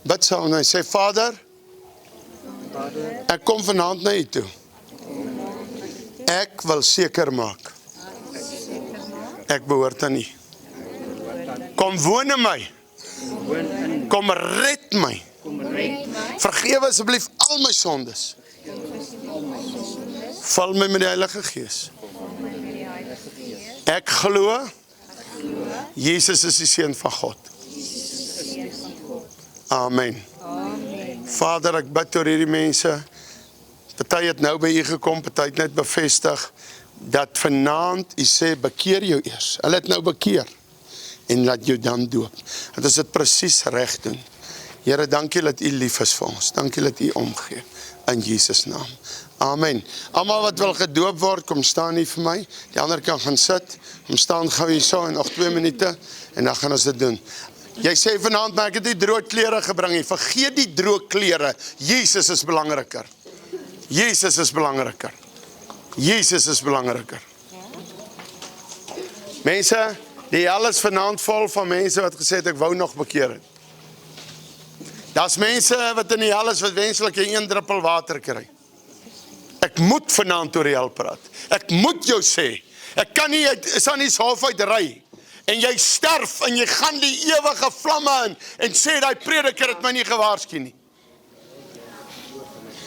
Bid saam en hy sê, Vader, ek kom vanaand na u toe. Ek wil seker maak, ek behoort aan u. Kom woon in my, kom red my, vergewe asseblief al my sondes, vul my met die Heilige Gees. Ek glo, Jesus is die Seun van God. Amen. Vader, ek bid oor hierdie mense, party het nou by u gekom, party het net bevestig, dat vanaand u sê, bekeer jou eers. Hulle het nou bekeer, en laat jou dan doop. Want as dit presies reg doen. Here, dankie dat u lief is vir ons. Dankie dat u omgee, in Jesus naam. Amen. Almal wat wil gedoop word, kom staan hier vir my. Die ander kan gaan sit. Kom staan gou hier so in nog 2 minute, en dan gaan ons dit doen. Jy sê vanaand, maar ek het die droë klere gebring nie. Vergeet die droë klere. Jesus is belangriker. Jesus is belangriker. Jesus is belangriker. Mense, die hel is vanaand vol van mense wat gesê het, ek wou nog bekeer het. Daar's mense wat in die hel is, wat wenslik 1 druppel water kry. Ek moet vanaand oor die hel praat. Ek moet jou sê, ek kan nie, is aan die hof uit ry, en jy sterf, en jy gaan die ewige vlamme in, en sê, die prediker het my nie gewaarsku nie.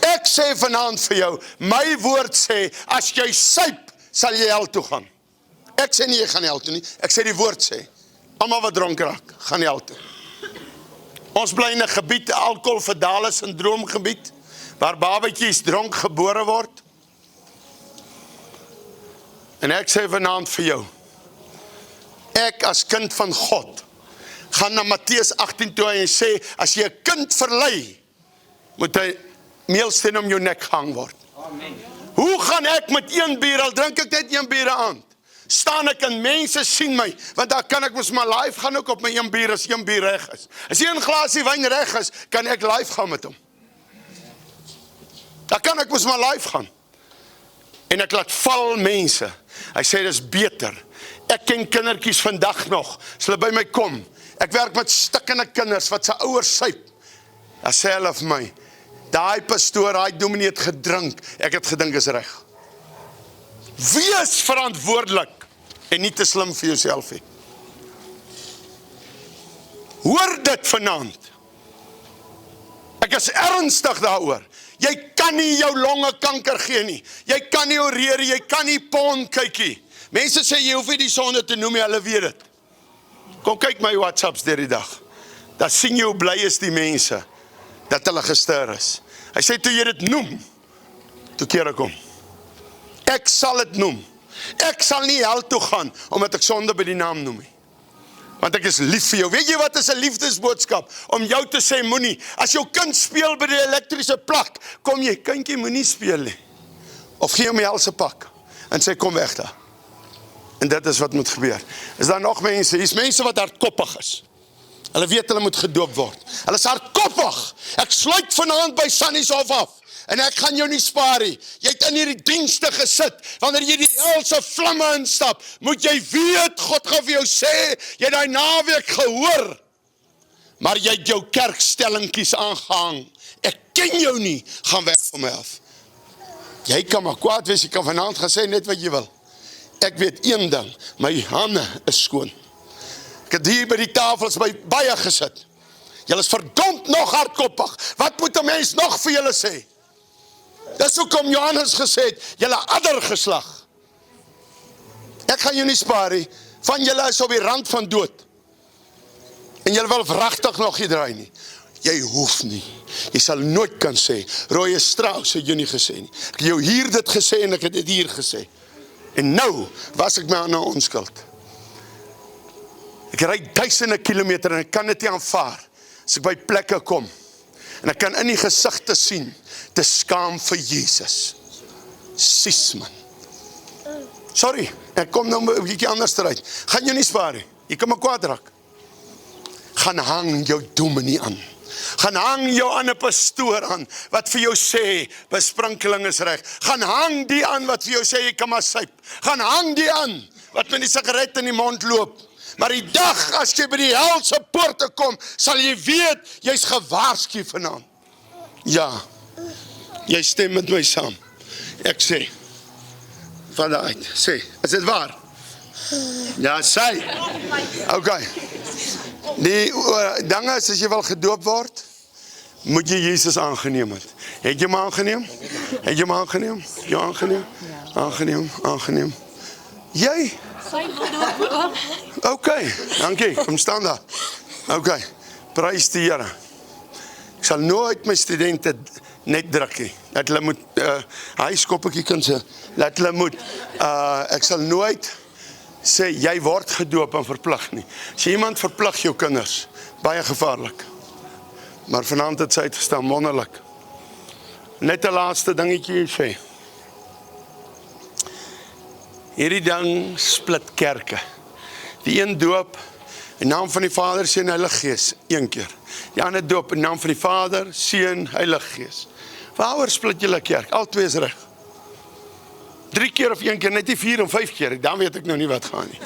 Ek sê vanaand vir jou, my woord sê, as jy suip, sal jy hel toe gaan. Ek sê nie, jy gaan hel toe nie, ek sê die woord sê, almal wat dronk raak, gaan hel toe. Ons bly in 'n gebied, alkoholfedale syndroomgebied, waar babatjies dronk gebore word. En ek sê vanaand vir jou, ek as kind van God, gaan na Matteus 18 toe en sê, as jy 'n kind verlei, moet hy meelsteen om jou nek gehang word. Amen. Hoe gaan ek met 1 bier, al drink ek net 1 bier aan? Staan ek en mense sien my, want daar kan ek mos maar live gaan ook op my 1 bier, as 1 bier reg is. As 1 glasie wyn reg is, kan ek live gaan met hom. Daar kan ek mos maar live gaan. En ek laat val mense. Hy sê, dis beter. Ek ken kindertjies vandag nog, as hulle by my kom. Ek werk met stikkende kinders, wat sy ouers suip. Dan sê hulle vir my, daai pastoor, daai dominee het gedrink, ek het gedink is reg. Wees verantwoordelik, en nie te slim vir jouself hê. Hoor dit vanaand. Ek is ernstig daaroor. Jy kan nie jou longe kanker gee nie. Jy kan nie oreer, jy kan nie pon kyk nie. Mense sê, jy hoef nie die sonde te noem, hulle weet dit. Kom kyk my WhatsApps deur die dag. Dan sien jy hoe bly is die mense, dat hulle gestuur is. Hy sê, toe jy dit noem, toe keer ek om. Ek sal dit noem. Ek sal nie hel toe gaan, omdat ek sonde by die naam noem nie. Want ek is lief vir jou. Weet jy wat is 'n liefdesboodskap? Om jou te sê, moenie. As jou kind speel by die elektriese plak, kom jy, kindjie, moenie speel nie. Of gee hom die helse pak, en sê, kom weg daar. En dit is wat moet gebeur. Is daar nog mense? Hier is mense wat hardkoppig is. Hulle weet hulle moet gedoop word. Hulle is hardkoppig. Ek sluit vanaand by Sunny's Hof af. En ek gaan jou nie spaar nie. Jy het in hierdie dienste gesit. Wanneer jy die helse vlamme instap, moet jy weet, God gaan vir jou sê, jy het daai naweek gehoor, maar jy het jou kerkstellingkies aangehang. Ek ken jou nie, gaan weg van my af. Jy kan maar kwaad wees, jy kan vanaand gaan sê net wat jy wil. Ek weet een ding, my hande is skoon. Ek het hier by die tafels by baie gesit. Julle is verdomd nog hardkoppig. Wat moet 'n mens nog vir julle sê? Dis hoekom Johannes gesê het, julle addergeslag. Ek gaan jou nie spaar nie. Van julle is op die rand van dood. En julle wil wragtig nog nie draai nie. Jy hoef nie. Jy sal nooit kan sê, Roy Strauss het jy nie gesê nie. Ek het jou hier dit gesê en ek het dit hier gesê. En nou was ek my aan 'n onskuld. Ek ry duisende kilometer en ek kan dit nie aanvaar. As ek by plekke kom, en ek kan in die gesigte sien, te skaam vir Jesus. Sis man. Sorry, ek kom nou 'n bietjie anders eruit. Gaan jou nie spaar nie. Jy kan maar kwaad raak. Gaan hang jou dominee aan. Gaan hang jou aan 'n pastoor aan, wat vir jou sê, besprinkeling is reg. Gaan hang die aan wat vir jou sê, jy kan maar suip. Gaan hang die aan, wat met die sigaret in die mond loop. Maar die dag as jy by die hel se poorte kom, sal jy weet, jy's gewaarsku vanaand. Ja, jy stem met my saam. Ek sê, van uit, sê, is dit waar? Ja, sê. Okay. Die dinge is, as jy wil gedoop word, moet jy Jesus aangeneem het. Het jy hom aangeneem? Het jy hom aangeneem? Jy aangeneem? Aangeneem. Jy? Okay, dankie, kom staan daar. Okay, prys die Here. Ek sal nooit my studente net druk nie. Dat hulle moet, hy skoppetjie kan sê, dat hulle moet, ek sal nooit sê, jy word gedoop en verplig nie. As jy iemand verplig jou kinders, baie gevaarlik. Maar vanaand het sy uitgestaan, wonderlik. Net 'n laaste dingetjie sê. Hierdie ding split kerke. Die een doop in naam van die Vader, Seun, Heilige Gees, een keer. Die ander doop in naam van die Vader, Seun, Heilige Gees. Waaroor split julle kerk? Al twee is reg. 3 keer of 1 keer, net nie 4 of 5 keer, dan weet ek nou nie wat gaan nie.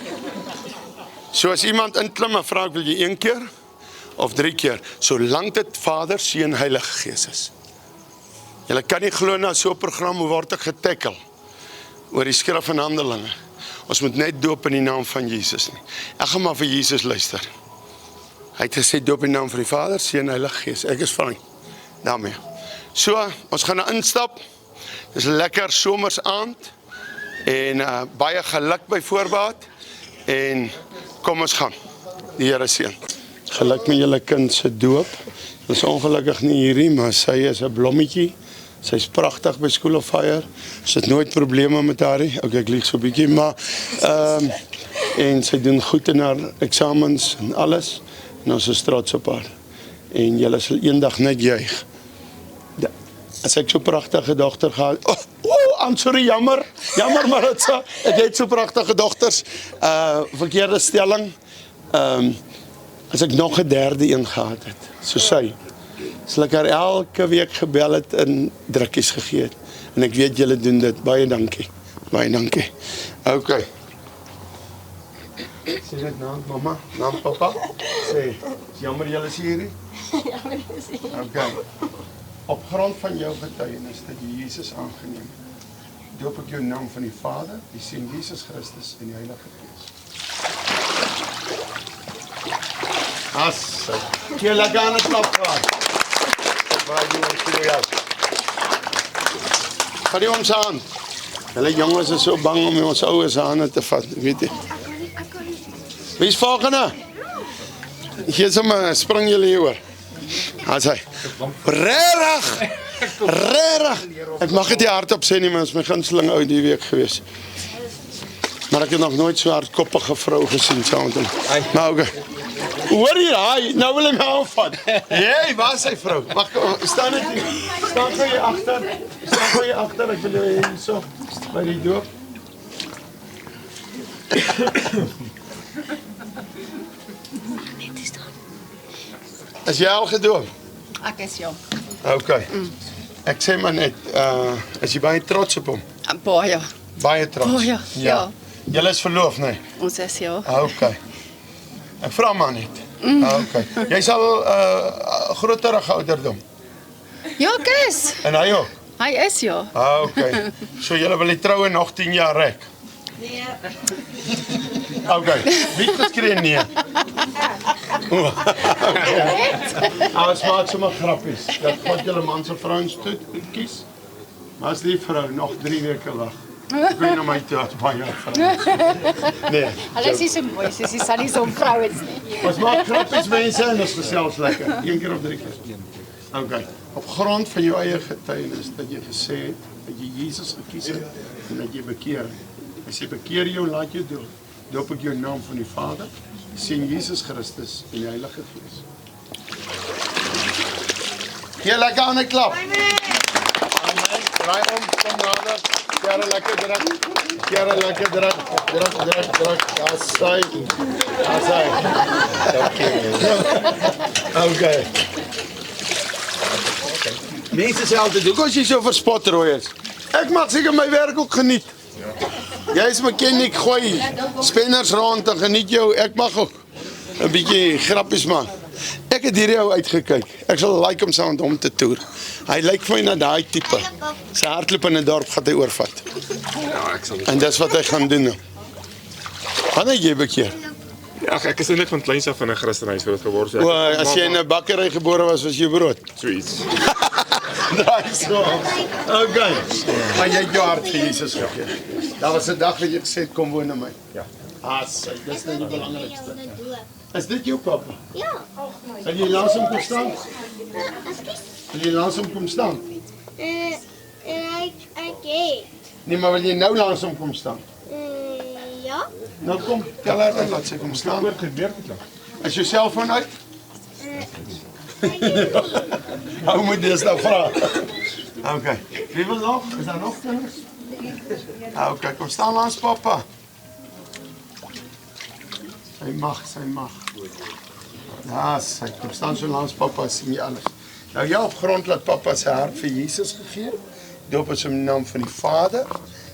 So as iemand inklim en vra, wil jy 1 keer of 3 keer, solank dit Vader, Seun, Heilige Gees is. Julle kan nie glo na so 'n program, hoe word ek getackle oor die skrif en Handelinge. Ons moet net doop in die naam van Jesus nie. Ek gaan maar vir Jesus luister. Hy het gesê doop in die naam van die Vader, Seun, Heilige Gees. Ek is fyn daarmee. So, ons gaan nou instap. Dis 'n lekker somers aand en baie geluk by voorbaat en kom ons gaan. Die Here seën. Geluk met julle kind se doop. Dis ongelukkig nie hierdie, maar sy is 'n blommetjie. Sy's pragtig by School of Fire. Sy het nooit probleme met haar nie. Okay, ek lieg so 'n bietjie, maar en sy doen goed in haar eksamens en alles. En ons is trots op haar. En julle sal eendag net juig. As ek so pragtige dogter gehad, sorry, jammer Maritza, ek het so pragtige dogters, verkeerde stelling, as ek nog 'n derde een gehad het, so sy, sal ek haar elke week gebel het en drukkies gegee het, en ek weet julle doen dit, baie dankie, okay. Sê dit naam mama, naam papa, sê, jammer julle is hier nie? Jammer julle is hier. Okay. Op grond van jou getuienis dat jy Jesus aangeneem het, doop ek jou in naam van die Vader, die Seun Jesus Christus en die Heilige Gees. Asse, jy lekker aan het klap gehad. Baie dankie. Vat jy ons aan. Hulle jongens is so bang om ons ouers hande te vat, weet jy. Wie is volgende? Hier sommer spring julle hier oor. As hy, rarig, ek mag het die hardop sê nie, maar is my gunsteling ou die week gewees. Maar ek het nog nooit so hardkoppige vrou gesien, saam met hom. Maar okay. Hoor hier, hy, nou wil ek my aanvat. Hey, waar is hy vrou? Wacht, staan net hier, staan vir jy achter, ek wil jy hier so, by die doop. Is jy al gedoop? Ek is ja. Okay. Ek sê maar net, is jy baie trots op hom? Baie. Baie trots? Baie, ja. Julle is verloof, nee? Ons is ja. Okay. Ek vra maar net. Okay. Jy sal groterige ouderdom? Ja, ek is. En hy ook? Hy is ja. Okay. So julle wil die troue nog 10 jaar rek? Nee. Okay. Wie het geskree nee? Ons maak sommer grappies. Dat God julle mans en vrouens toe kies. Maar as die vrou nog 3 weke wag. Ek weet nou my toe as baie vrouens. Nee. Hulle is nie so mooi, soos die Sunny se vrouens nie. Ons maak grappies mense en ons gesels lekker. 1 keer of 3 keer. Okay. Op grond van jou eie getuienis dat jy gesê het dat jy Jesus gekies het en dat jy bekeer het. As jy bekeer jou, laat jou doop. Doop ek jou in naam van die Vader, Seun Jesus Christus en die Heilige Gees. Gee lekker aan 'n klap. Amen. Draai om, kom nader. Jare lekker druk. Daar sy. Okay. Mense sê altyd, hoekom is jy so verspot, Roy? Ek mag seker my werk ook geniet. Jy is mechanic, gooi spenners rond en geniet jou, ek mag ook 'n bietjie grappies maak. Ek het hierdie ou uitgekyk. Ek sal like om saam met hom te toer. Hy lyk vir my na daai tipe. Sy hardloop in 'n dorp gaan hy oorvat. Ja, ek sal nie. En dis wat hy gaan doen nou. Wanneer jy bekeer? Ja, ek is eintlik van kleins af van 'n Christenhuis groot geword. O, as jy in 'n bakkery gebore was jy brood. Sweets. Daai so. Okay. Maar jy het jou hart vir Jesus gegee. Daar was 'n dag wat jy gesê het kom woon na my. Ja. Dis nou die belangrikste. Is dit jou papa? Ja. Wil jy langs hom kom staan? Wil jy langs hom kom staan? Ek het. Nee, maar wil jy nou langs hom kom staan? Ja. Nou kom, tel haar in, laat sy kom staan. Wat gebeur het dan? Is jou selfoon uit? Hou moet dis nou vra. Okay. Wie wil nog? Is daar nog kinders? Okay, kom staan langs papa. Sy mag. Ja, sy kom staan so langs papa, sien jy alles. Nou ja, op grond laat papa sy hart vir Jesus gegee. Doop ons in die naam van die Vader,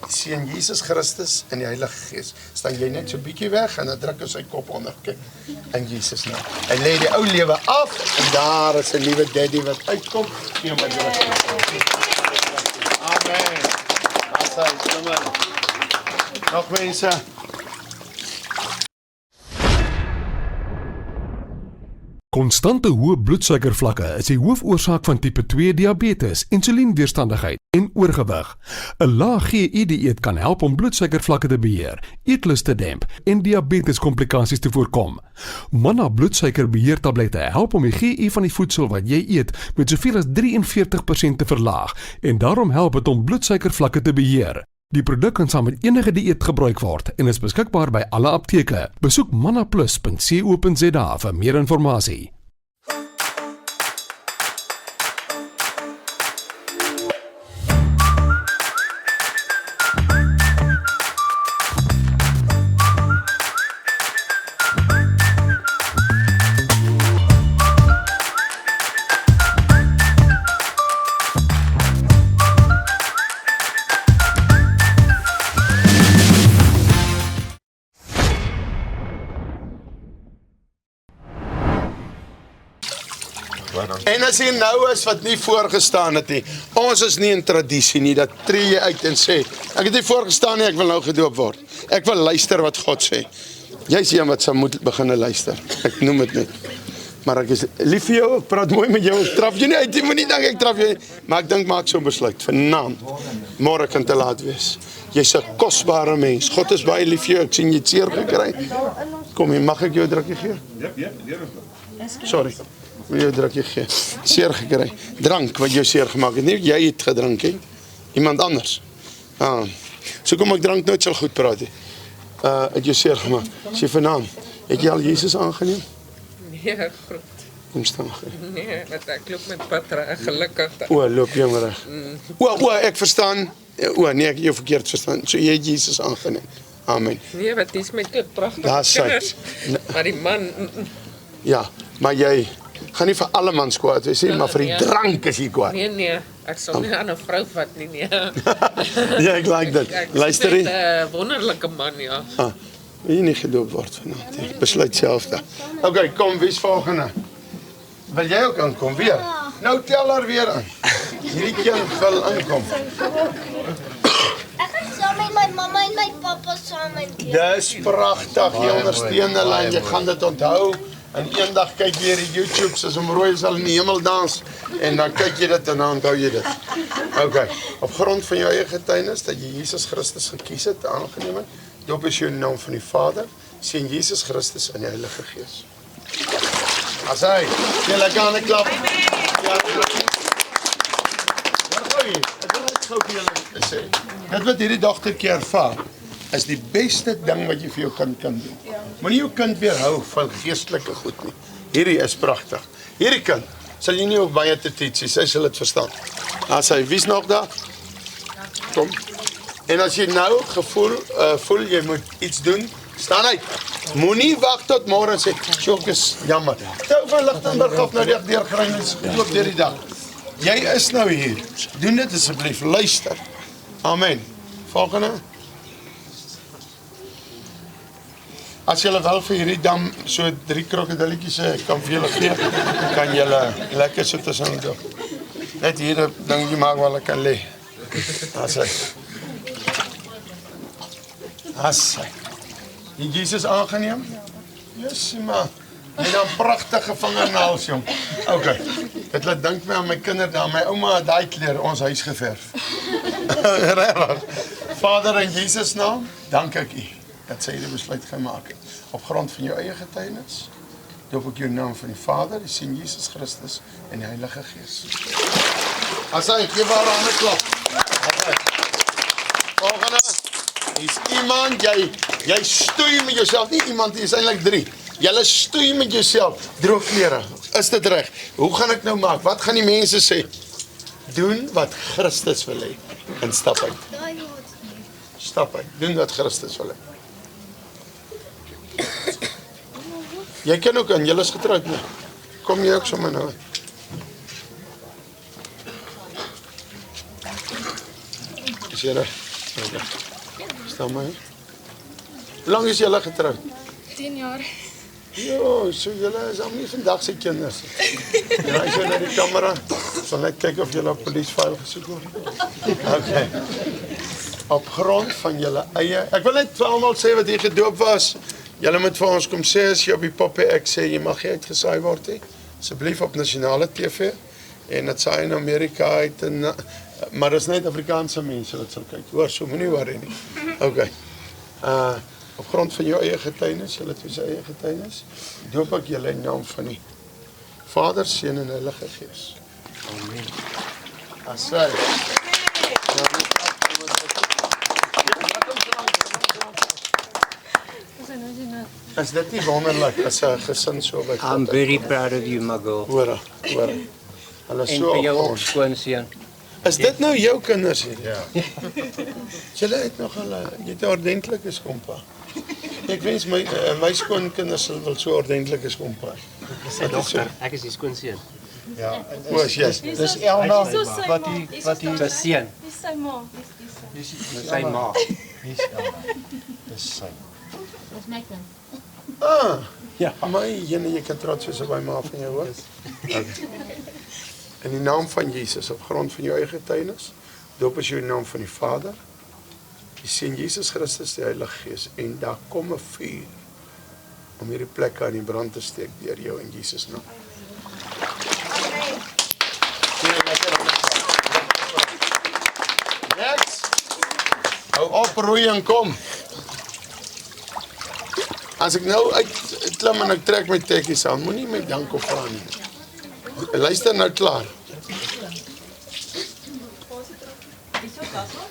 die Seun Jesus Christus en die Heilige Gees. Staan jy net so bietjie weg en dan druk hy sy kop onder. Kyk, in Jesus naam. Hy lê die ou lewe af en daar is 'n nuwe daddy wat uitkom. Gee hom 'n druk. Amen. Amen. Nog mense. Konstante hoë bloedsuikervlakke is die hoofoorsaak van tipe 2 diabetes, insulienweerstandigheid en oorgewig. 'n Lae GI-dieet kan help om bloedsuikervlakke te beheer, eetlus te demp en diabeteskomplikasies te voorkom. Manna bloedsuikerbeheertablette help om die GI van die voedsel wat jy eet met soveel as 43% te verlaag en daarom help dit om bloedsuikervlakke te beheer. Die produk kan saam met enige dieet gebruik word en is beskikbaar by alle apteke. Besoek mannaplus.co.za vir meer inligting. En as jy nou is wat nie voorgestaan het nie, ons is nie in tradisie nie, dat tree jy uit en sê, ek het nie voorgestaan nie, ek wil nou gedoop word. Ek wil luister wat God sê. Jy is een wat sal moet begin luister. Ek noem dit net. Maar ek is lief vir jou, ek praat mooi met jou, ek traf jy nie uit, jy moet nie dink ek traf jou nie. Maar ek dink maak so 'n besluit, vanaand, môre kan te laat wees. Jy's 'n kosbare mens. God is baie lief vir jou, ek sien jy het seer gekry. Kom hier, mag ek jou 'n drukkie gee? Ja. Sorry. Wil jou drukkie gee. Seer gekry. Drank wat jou seer gemaak het. Nie jy het gedrink nie. Iemand anders. So kom ek drank nooit sal goed praat nie. Het jou seer gemaak. Sê vanaand, het jy al Jesus aangeneem? Nee, groot. Kom staan. Nee, want ek loop met patra, gelukkig. O, loop jy maar reg. O, ek verstaan. O, nee, ek het jou verkeerd verstaan. So jy het Jesus aangeneem. Amen. Nee, wat is met jou pragtige Daar sy. kinders. Maar die man, Ja, maar jy gaan nie vir alle mans kwaad wees nie, maar vir die drank is jy kwaad. nee, ek sal nie aan 'n vrou vat nie, nee. Ja, ek like dit. Luister Hy nie. is 'n wonderlike man, ja. Wil jy nie gedoop word vanaand nie? Besluit self dan. Okay, kom, wie's volgende? Wil jy ook aankom weer? Nou tel haar weer aan. Hierdie kind wil aankom. Ek gaan saam met my mamma en my pappa saam in Dis pragtig, jy ondersteun hulle en jy gaan dit onthou. En eendag kyk jy hierdie YouTubes as om rooi sal in die hemel dans en dan kyk jy dit en dan onthou jy dit. Okay, op grond van jou eie getuienis dat jy Jesus Christus gekies het, aangeneem het, doop is jou in die naam van die Vader, Seun Jesus Christus en die Heilige Gees. As hy, jy lekker aan 'n klap. Ja, ek wil net gou vir julle sê, dit wat hierdie dogtertjie ervaar, is die beste ding wat jy vir jou kind kan doen. Moenie jou kind weerhou van geestelike goed nie. Hierdie is pragtig. Hierdie kind sal jy nie op baie te teach nie, sy sal dit verstaan. As hy, wie's nog daar? Kom. En as jy nou voel jy moet iets doen, staan uit. Moenie wag tot môre en sê, "Sjok is jammer." Tou van Lichtenburg af na die deurgryns, loop deur die dag. Jy is nou hier. Doen dit asseblief, luister. Amen. Volgende. As julle wel vir hierdie dam so 3 krokodilletjies kan vir julle gee, kan julle lekker so tussen doen. Net hier 'n dingetjie maak waar hulle kan lê. As hy. Die Jesus aangeneem? Yes, man. En dan pragtige vingernaels, jong. Okay. Dit laat dink my aan my kinderdaan. My ouma het daai kleur ons huis geverf. Regtig. Vader, in Jesus naam, dank ek U dat sy hierdie besluit gemaak het. Op grond van jou eie getuienis, doop ek jou naam van die Vader, die Seun Jesus Christus en die Heilige Gees. As hy, gee waar aan 'n klap. Volgende. Is iemand, jy stoei met jouself, nie iemand, hier is eintlik 3. Julle stoei met jouself, droog klere. Is dit reg? Hoe gaan ek nou maak? Wat gaan die mense sê? Doen wat Christus wil hê en stap uit. Stap uit. Doen wat Christus wil hê. Jy kan ook aan, julle is getroud, nee. Kom jy ook sommer nou. Is jy reg? Okay. Staan maar. Hoe lang is julle getroud? 10 jaar. Jo, so julle is al nie vandag se kinders. Ja, as jy na die kamera, sal ek kyk of julle op polisie gesoek word. Okay. Op grond van julle eie, ek wil net vir almal sê wat hier gedoop was. Julle moet vir ons kom sê as jy op die poppie ek sê jy mag nie uitgesaai word nie. Asseblief op nasionale TV en dit saai in Amerika uit en maar dis net Afrikaanse mense wat sal kyk. Hoor, so moenie worry nie. Okay. Op grond van jou eie getuienis, julle twee se eie getuienis, doop ek julle in naam van die Vader, Seun en Heilige Gees. Amen. Asai. Is dit nie wonderlik as 'n gesin so by God? I'm very proud of you, my girl. Hoor. Hulle En so vir jou op ook skoonseun. Is dit nou jou kinders hier? Ja. Julle het nog jy het 'n ordentlike skompa. Ek wens my skoonkinders wil so ordentlike skompa. Sy dogter, ek is die skoonseun. Ja. O, yes. Dis Elna wat die Sy seun, Dis sy ma. sy ma. Dis Elna. Dis sy. Ja. My jene, jy kan trots wees op my ma van jou, hoor. Okay. In die naam van Jesus, op grond van jou eie getuienis, doop as jou naam van die Vader, die Seun Jesus Christus, die Heilige Gees, en daar kom 'n vuur om hierdie plekke aan die brand te steek deur jou in Jesus naam. Next. Hou op, roei en kom. As ek nou uitklim en ek trek my tekkies aan, moenie my dank of vra nie. Luister nou klaar.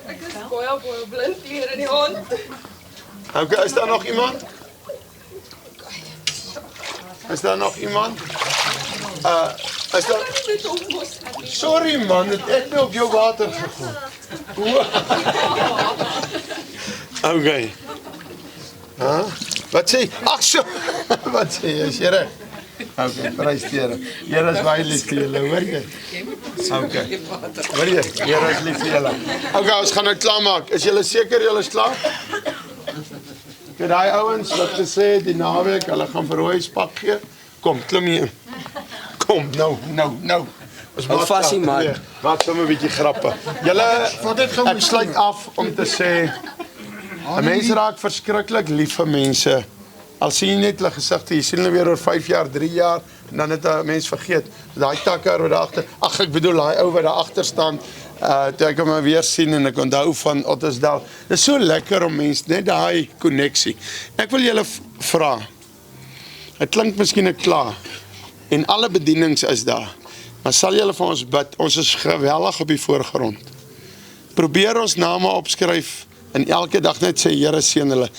Ek is baie blind hier in die hand. Okay, is daar nog iemand? Is daar nog iemand? Is daar... Sorry man, het ek nou op jou water gegooi. Okay. Wat sê? Ag so. Wat sê jy? Is jy reg? Okay, prys die Here. Here is baie lief vir julle, hoor jy? Okay. Hoor jy? Here is lief vir julle. Okay, ons gaan nou klaarmaak. Is julle seker julle is klaar? Vir daai ouens wat gesê het die naweek, hulle gaan vir rooi spak gee. Kom, klim hier. Kom, nou. Hou vas hier, man. Wat sommer 'n bietjie grappe. Julle, ek sluit af om te sê 'n mens raak verskriklik lief vir mense. Al sien jy net hulle gesigte, jy sien hulle weer oor 5 jaar, 3 jaar, en dan het 'n mens vergeet, daai takker wat daar agter, ek bedoel daai ou wat daar agter staan, toe ek hom weer sien en ek onthou van Ottosdal. Dis so lekker om mense net daai koneksie. Ek wil julle vra. Dit klink miskien klaar en alle bedienings is daar. Maar sal julle vir ons bid? Ons is geweldig op die voorgrond. Probeer ons name opskryf en elke dag net sê Here seën hulle.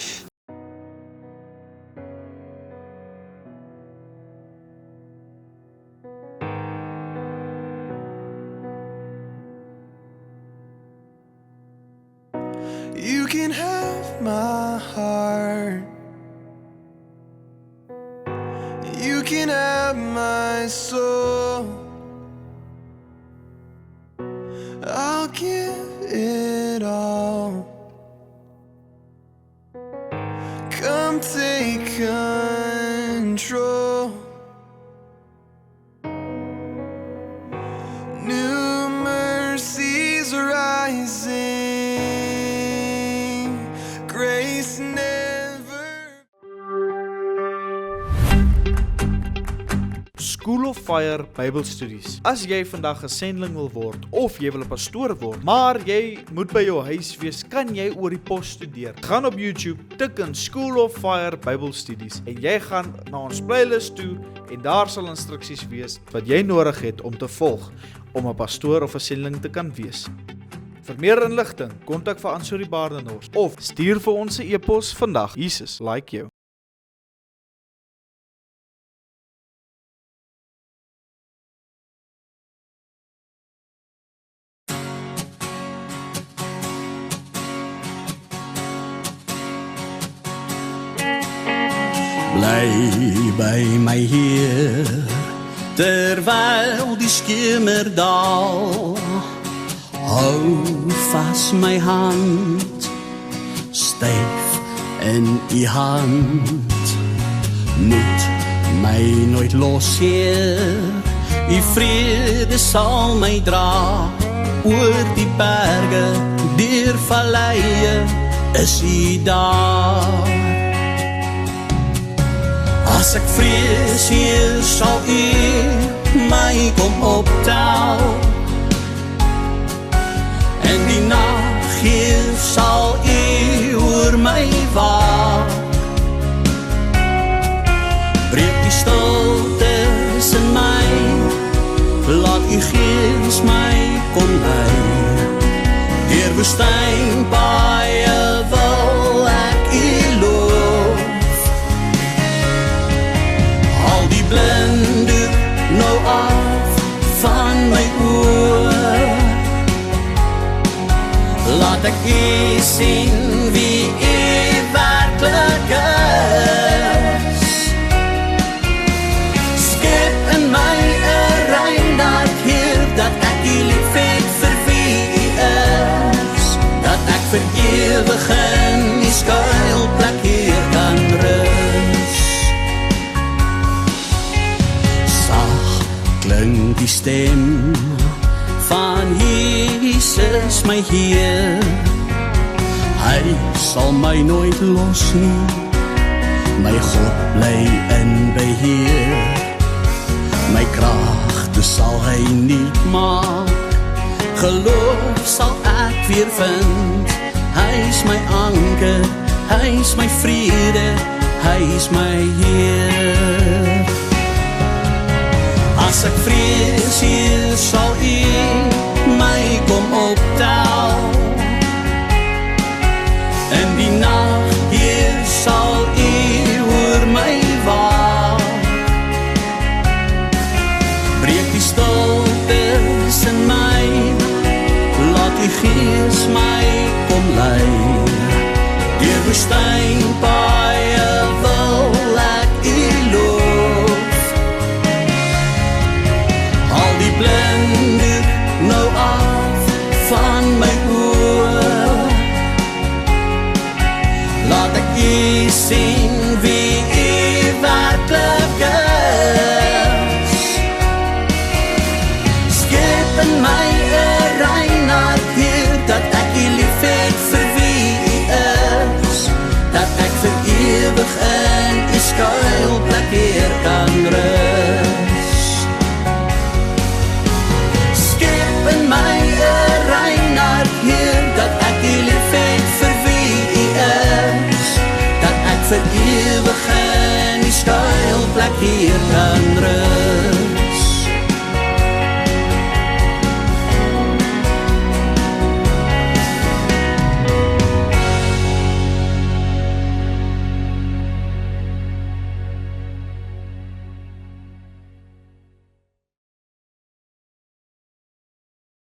You can have my heart. You can have my soul. I'll give it all. Come take Fire Bybelstudies. As jy vandag 'n sending wil word of jy wil 'n pastoor word, maar jy moet by jou huis wees, kan jy oor die pos studeer. Gaan op YouTube, tik in School of Fire Bybelstudies en jy gaan na ons playlist toe en daar sal instruksies wees wat jy nodig het om te volg om 'n pastoor of 'n sending te kan wees. Vir meer inligting, kontak vir Ansorie Baardenhorst of stuur vir ons 'n e-pos vandag. Jesus like jou. Bly by my Heer, terwyl die skemer daal. Hou vas my hand, styf in u hand. Moet my nooit los, Heer, u vrede sal my dra. Oor die berge, deur valleie, is u daar. As ek vrees, Heer, sal u my kom optel. En die nag, Heer, sal u oor my waak. Breek die stilte in my, laat u gees my kom lei. Deur woestynpaaie wil ek u loof. Al die blinde nou af van my oor. Laat ek u sien wie u werklik is. Skep in my 'n rein hart, Heer, dat ek u lief het vir wie u is. Dat ek vir ewig in u skuilplek hier kan rus. Sag klink die stem van Jesus my Heer. Hy sal my nooit los nie, my God bly in beheer. My kragte sal hy nie maak, geloof sal ek weer vind. Hy is my anker, hy is my vrede, hy is my Heer. As ek vrees, Heer, sal u my kom optel. En die nag, Heer, sal u oor my waak. Breek die stilte in my, laat u gees my kom lei. Deur woestynpaaie wil ek u loof. Al die blinde nou af van my oor. Laat ek u sien wie u werklik is. Skep in my 'n rein hart, Heer, dat ek u lief het vir wie u is. Dat ek vir ewig in u skuilplek hier kan rus. Skep in my 'n rein hart, Heer, dat ek u lief het vir wie u is. Dat ek vir ewig in u skuilplek hier kan rus.